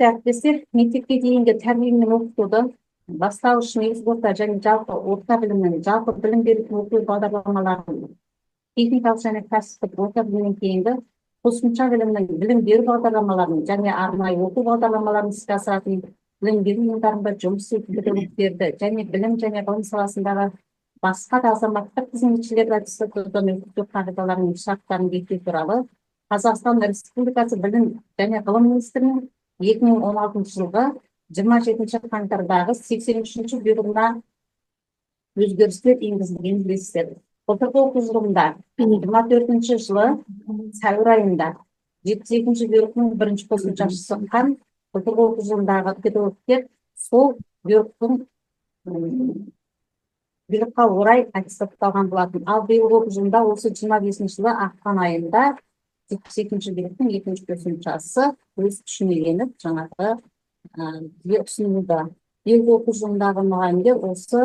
Құрметті әріптестер, мектепке дейінгі тәрбие мен оқытуды бастауыш негізгі орта және жалпы орта білімнің жалпы білім беретін оқу бағдарламаларын техникалық және кәсіптік орта білімнен кейінгі қосымша білім беру бағдарламаларын және арнайы оқу бағдарламаларын іске асыратын білім беру ұйымдарында жұмыс істейтін педагогтерді және білім және ғылым саласындағы басқа да азаматтық қызметшілерді аттестаттаудан өткізу қағидаларының шарттарын бекіту туралы Қазақстан Республикасы білім және ғылым министрінің 2016 жылғы 27 қаңтардағы 83 бұйрығына өзгерістер енгізілгенін білесіздер. Былтырғы оқу жылында 24 жылы сәуір айында 72 бұйрықтың бірінші қосымшасы шыққан. Былтырғы оқу жылындағы педагогтер сол бұйрыққа орай аттестатталған болатын. Ал биылғы оқу жылында осы 25 жылы ақпан айында 72 бұйрықтың екінші қосымшасы өз күшіне еніп, жаңағы ұсынылды. Биылғы оқу жылындағы мұғалімдер осы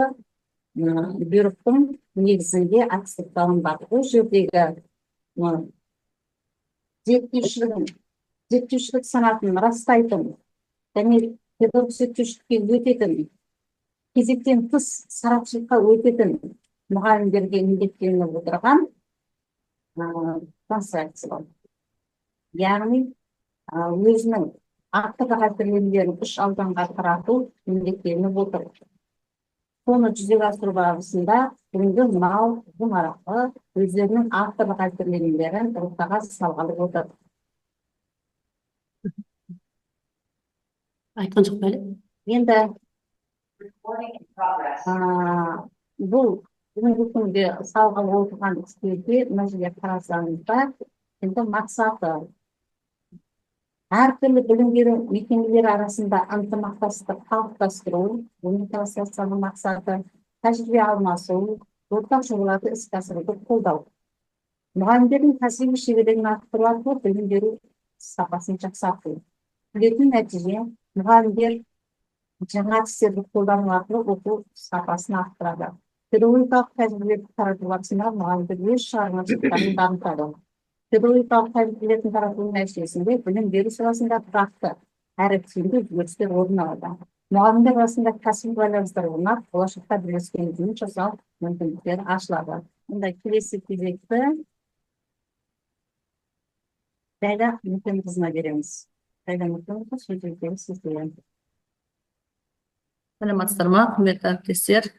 бұйрықтың негізінде аттестатталынбақ. Бұл жердегі зерттеушілік санатын растайтын және педагог зерттеушілікке өтетін, кезектен тыс сарапшылыққа өтетін мұғалімдерге міндеттелініп отырған конструкция. Яғни өзінің авторлық әзірлемелерін үш ауданға тарату міндеттелініп отыр. Соны жүзеге асыру барысында бүгінгі мынау арқылы өздерінің авторлық әзірлемелерін ортаға салғалы отыр. Айтқан жоқ бәлі? Енді бұл бүгінгі күнде салғалы отырған істерде мына жерге қарасаңыздар, енді мақсаты әртүрлі білім беру мекемелері арасында ынтымақтастық қалыптастыру, коммуникацияның мақсаты тәжірибе алмасу, ортақ жобаларды іске асыруды қолдау. Мұғалімдердің кәсіби шеберлігін арттыру арқылы білім беру сапасын жақсарту. Келетін нәтиже мұғалімдер жаңа әдістерді қолдану арқылы оқу сапасын арттырады. Педагогикалық тәжірибелерді тарату барысында мұғалімдер өз шығармашылықтарын дамытады. Педагогикалық тәжірибелердің таратылу нәтижесінде білім беру саласында тұрақты әрі тиімді өзгерістер орын алады. Мұғалімдер арасында кәсіби байланыстар орнап, болашақта бірлескен жұмыс жасау мүмкіндіктері ашылады. Мұндай келесі кезекті Дайда Мүкенқызына береміз. Дайда Мүкенқызы, сөздерді сіздер. Саламатсыздар ма, құрметті әріптестер?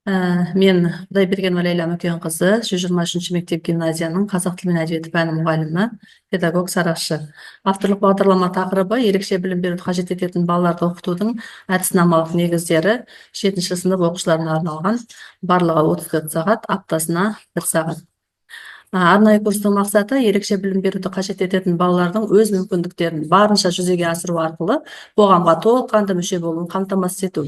Мен Құдайберген Лейла Мүкенқызы, 123 мектеп гимназияның қазақ тілі мен әдебиеті пәні мұғалімі, педагог сарапшы. Авторлық бағдарлама тақырыбы ерекше білім беруді қажет ететін балаларды оқытудың әдіснамалық негіздері 7-ші сынып оқушыларына арналған, барлығы 34 сағат, аптасына 1 сағат. Арнайы курстың мақсаты ерекше білім беруді қажет ететін балалардың өз мүмкіндіктерін барынша жүзеге асыру арқылы қоғамға толыққанды мүше болуын қамтамасыз ету.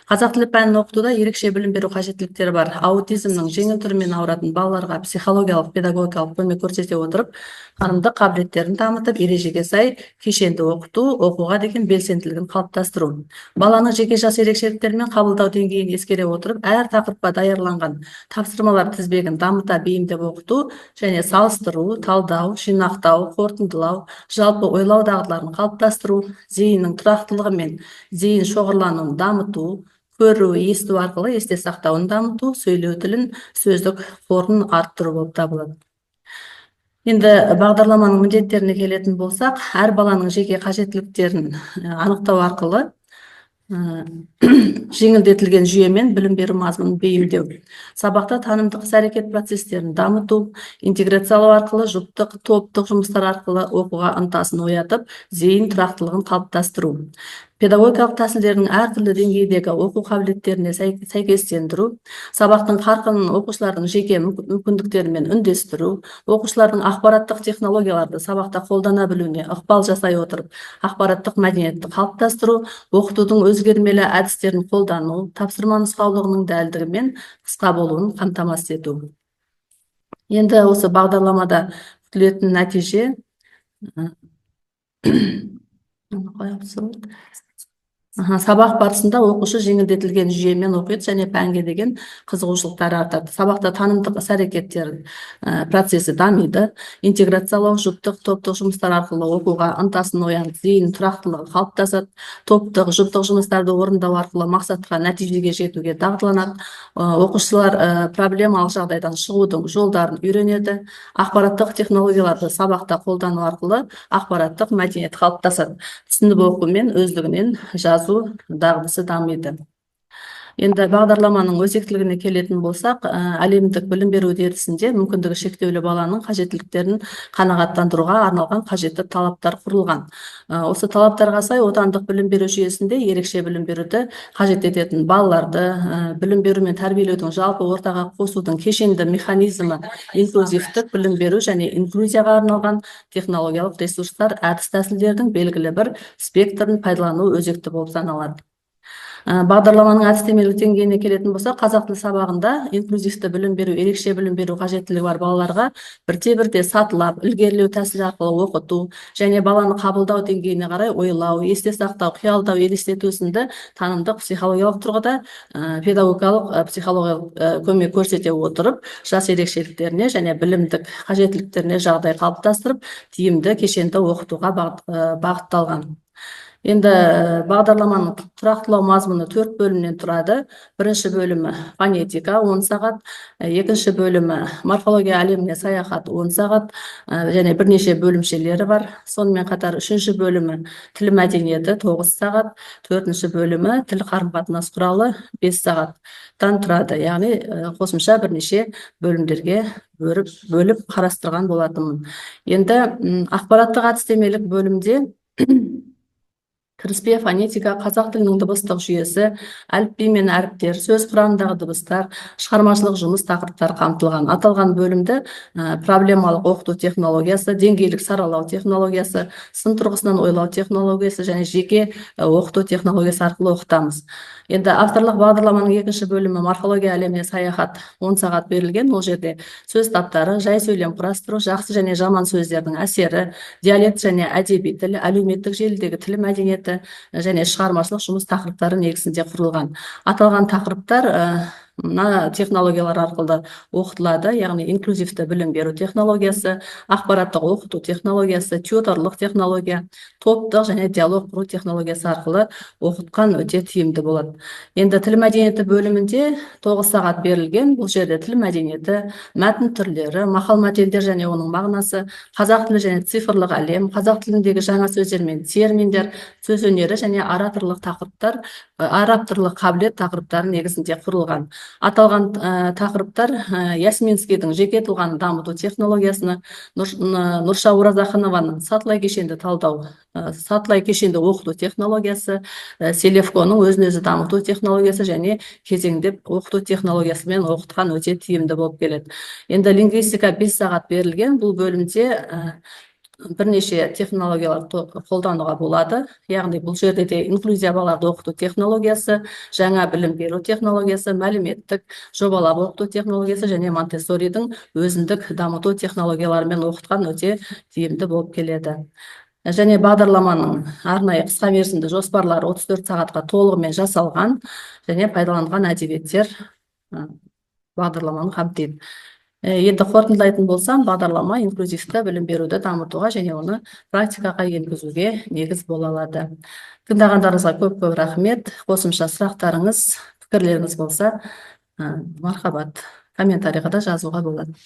Қазақ тілі пәнін оқытуда ерекше білім беру қажеттіліктері бар аутизмнің жеңіл түрімен ауыратын балаларға психологиялық педагогикалық көмек көрсете отырып, қарымды қабілеттерін дамытып, ережеге сай кешенді оқыту, оқуға деген белсенділігін қалыптастыру. Баланың жеке жас ерекшеліктері мен қабылдау деңгейін ескере отырып, әр тақырыпқа даярланған тапсырмалар тізбегін дамыта бейімдеп оқыту және салыстыру, талдау, жинақтау, қорытындылау, жалпы ойлау дағдыларын қалыптастыру, зейіннің тұрақтылығы мен зейін шоғырлануын дамыту, көру, есту арқылы есте сақтауын дамыту, сөйлеу тілін, сөздік қорын арттыру болып табылады. Енді бағдарламаның міндеттеріне келетін болсақ, әр баланың жеке қажеттіліктерін анықтау арқылы жеңілдетілген жүйемен білім беру мазмұнын бейімдеу, сабақта танымдық іс-әрекет процестерін дамыту, интеграциялау арқылы жұптық, топтық жұмыстар арқылы оқуға ынтасын оятып, зейін тұрақтылығын қалыптастыру. Педагогикалық тәсілдердің әртүрлі деңгейдегі оқу қабілеттеріне сәйкестендіру, сабақтың қарқынын оқушылардың жеке мүмкіндіктерімен үндестіру, оқушылардың ақпараттық технологияларды сабақта қолдана білуіне ықпал жасай отырып, ақпараттық мәдениетті қалыптастыру, оқытудың өзгермелі әдістерін қолдану, тапсырма нұсқаулығының дәлдігі мен қысқа болуын қамтамасыз ету. Енді осы бағдарламада күтілетін нәтиже Сабақ барысында оқушы жеңілдетілген жүйемен оқиды және пәнге деген қызығушылықтары артады. Сабақта танымдық іс-әрекеттер процесі дамиды. Интеграциялау, жұптық, топтық жұмыстар арқылы оқуға ынтасын оянып, зейін тұрақтылығы қалыптасады. Топтық, жұптық жұмыстарды орындау арқылы мақсатқа, нәтижеге жетуге дағдыланады. Оқушылар проблемалық жағдайдан шығудың жолдарын үйренеді. Ақпараттық технологияларды сабақта қолдану арқылы ақпараттық мәдениет қалыптасады. Түсініп оқу мен өздігінен жазу дағдысы дамиды. Енді бағдарламаның өзектілігіне келетін болсақ, әлемдік білім беру үдерісінде мүмкіндігі шектеулі баланың қажеттіліктерін қанағаттандыруға арналған қажетті талаптар құрылған. Осы талаптарға сай отандық білім беру жүйесінде ерекше білім беруді қажет ететін балаларды білім беру мен тәрбиелеудің жалпы ортаға қосудың кешенді механизмі инклюзивтік білім беру және инклюзияға арналған технологиялық ресурстар, әдіс тәсілдердің белгілі бір спектрін пайдалану өзекті болып саналады. Бағдарламаның әдістемелік деңгейіне келетін болса, қазақ тілі сабағында инклюзивті білім беру, ерекше білім беру қажеттілігі бар балаларға бірте-бірте сатылап, ілгерілеу тәсілі арқылы оқыту және баланы қабылдау деңгейіне қарай ойлау, есте сақтау, қиялдау, елестету сынды танымдық психологиялық тұрғыда педагогикалық психологиялық көмек көрсете отырып, жас ерекшеліктеріне және білімдік қажеттіліктеріне жағдай қалыптастырып, тиімді кешенді оқытуға бағытталған. Енді бағдарламаның тұрақтылау мазмұны 4 бөлімнен тұрады. Бірінші бөлімі фонетика 10 сағат, екінші бөлімі морфология әлеміне саяхат 10 сағат, және бірнеше бөлімшелері бар. Сонымен қатар үшінші бөлімі тіл мәдениеті 9 сағат, төртінші бөлімі тіл қарым-қатынас құралы 5 сағаттан тұрады. Яғни қосымша бірнеше бөлімдерге бөліп қарастырған болатынмын. Енді ақпараттық әдістемелік бөлімде кіріспе фонетика, қазақ тілінің дыбыстық жүйесі, әліпби мен әріптер, сөз құрамындағы дыбыстар, шығармашылық жұмыс тақырыптар қамтылған. Аталған бөлімді проблемалық оқыту технологиясы, деңгейлік саралау технологиясы, сын тұрғысынан ойлау технологиясы және жеке оқыту технологиясы арқылы оқытамыз. Енді авторлық бағдарламаның екінші бөлімі морфология әлеміне саяхат 10 сағат берілген. Ол жерде сөз таптары, жай сөйлем құрастыру, жақсы және жаман сөздердің әсері, диалект және әдеби тіл, әлеуметтік желідегі тіл мәдениеті және шығармашылық жұмыс тақырыптары негізінде құрылған. Аталған тақырыптар мына технологиялар арқылы оқытылады, яғни инклюзивті білім беру технологиясы, ақпараттық оқыту технологиясы, тьюторлық технология, топтық және диалог құру технологиясы арқылы оқытқан өте тиімді болады. Енді тіл мәдениеті бөлімінде 9 сағат берілген. Бұл жерде тіл мәдениеті, мәтін түрлері, мақал мәтелдер және оның мағынасы, қазақ тілі және цифрлық әлем, қазақ тіліндегі жаңа сөздер мен терминдер, сөз өнері және ораторлық тақырыптар, ораторлық қабілет тақырыптары негізінде құрылған. Аталған тақырыптар Ясминскийдің жеке тұлғаны дамыту технологиясына, Нұрша Оразаханованың сатылай кешенді талдау, сатылай кешенді оқыту технологиясы, Селевконың өзін-өзі дамыту технологиясы және кезеңдеп оқыту технологиясымен оқытқан өте тиімді болып келеді. Енді лингвистика 5 сағат берілген. Бұл бөлімде бірнеше технологиялар қолдануға болады. Яғни бұл жерде де инклюзияларды оқыту технологиясы, жаңа білім беру технологиясы, мәліметтік жобалап оқыту технологиясы және Монтессоридің өзіндік дамыту технологияларымен оқытқан өте тиімді болып келеді. Және бағдарламаның арнайы қысқа мерзімді жоспарлары 34 сағатқа толығымен жасалған және пайдаланған әдебиеттер бағдарламаны қамтиды. Енді қорытындылайтын болсам, бағдарлама инклюзивті білім беруді дамытуға және оны практикаға енгізуге негіз бола алады. Тыңдағандарыңызға көп рахмет. Қосымша сұрақтарыңыз, пікірлеріңіз болса, мархабат, комментарийға да жазуға болады.